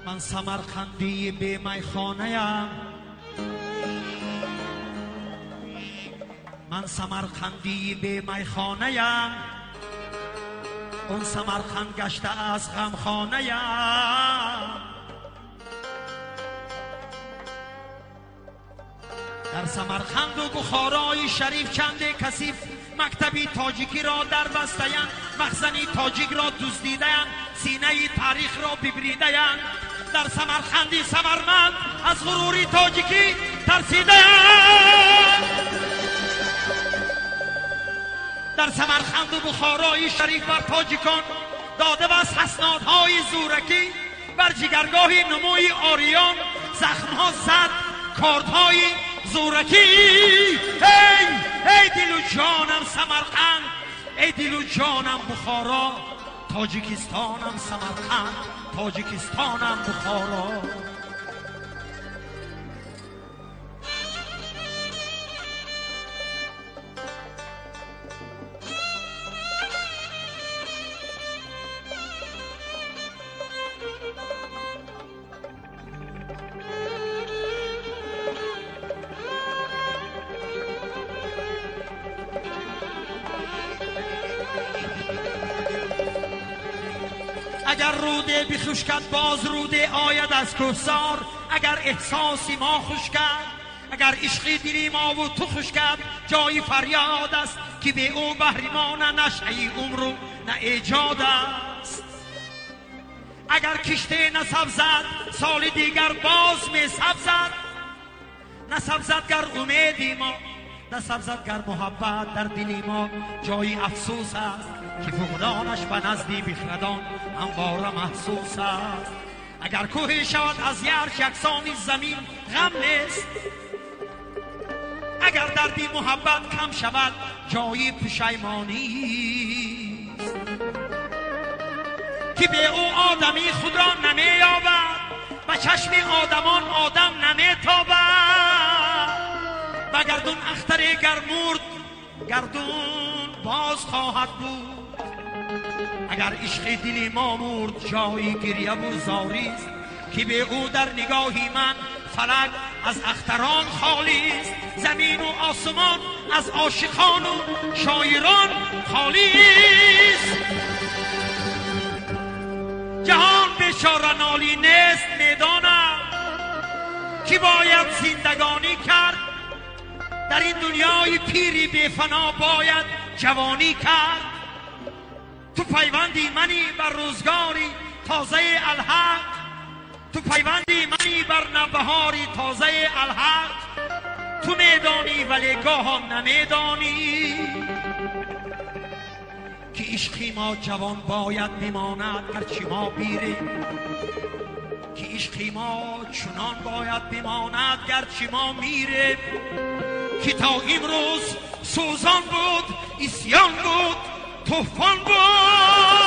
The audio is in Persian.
من سمرقندی به میخانه‌ام، من سمرقندی به میخانه‌ام، اون سمرقند گشته از غمخانه‌ام. در سمرقند و بخارای شریف چنده کثیف مکتبی تاجیکی را در بسته‌اند، مخزنی تاجیک را دزدیده‌اند، سینه تاریخ را ببریده‌اند. در سمرقندی سمرمند از غروری تاجیکی ترسیده‌اند. در سمرقند و بخارای شریف بر تاجیکان داده بس حسنادهای زورکی، بر جگرگاه نموی آریان زخمها زد کاردهای زورکی. ای دل و جانم سمرقند، ای دل و جانم بخارا، تاجیکستانم سمرقند، تاجیکستانم بخارا. اگر روده بخشکد باز روده آید از کوهسار، اگر احساسی ما خوش کرد، اگر عشقی دلی ما و تو خوش کرد، جای فریاد است که به او بهر نه نشأه عمر و نه ایجاد است. اگر کشته نصب زد سال دیگر باز می سبزد، نصب زد گر امیدی ما، نصب زد گر محبت در دلی ما، جای افسوس است که فقدانش به نزدی بخردان همواره محسوس است. اگر کوه شود از یرش یکسانی زمین غم نیست، اگر دردی محبت کم شود جای پشیمانی است. که به او آدمی خود را نمی یابد، و چشم آدمان آدم نمی تابد. و گردون اختر گرمورد گردون باز خواهد بود. اگر عشق دلی ما مرد جایی گریه و زاری است، که به او در نگاهی من فلک از اختران خالی است. زمین و آسمان از عاشقان و شاعران خالی است. جهان بیچاره نالی نیست میدانم، که باید زندگانی کرد. در این دنیای پیری بی فنا باید جوانی کرد. تو پیوندی منی بر روزگاری تازه الحق، تو پیوندی منی بر نوبهاری تازه الحق. تو میدانی ولی گاهان نمیدانی که عشقی ما جوان باید بماند گرچه ما بیریم، که عشقی ما چنان باید بماند گرچه ما میریم. که تا امروز سوزان بود، اسیان بود، طوفان بود.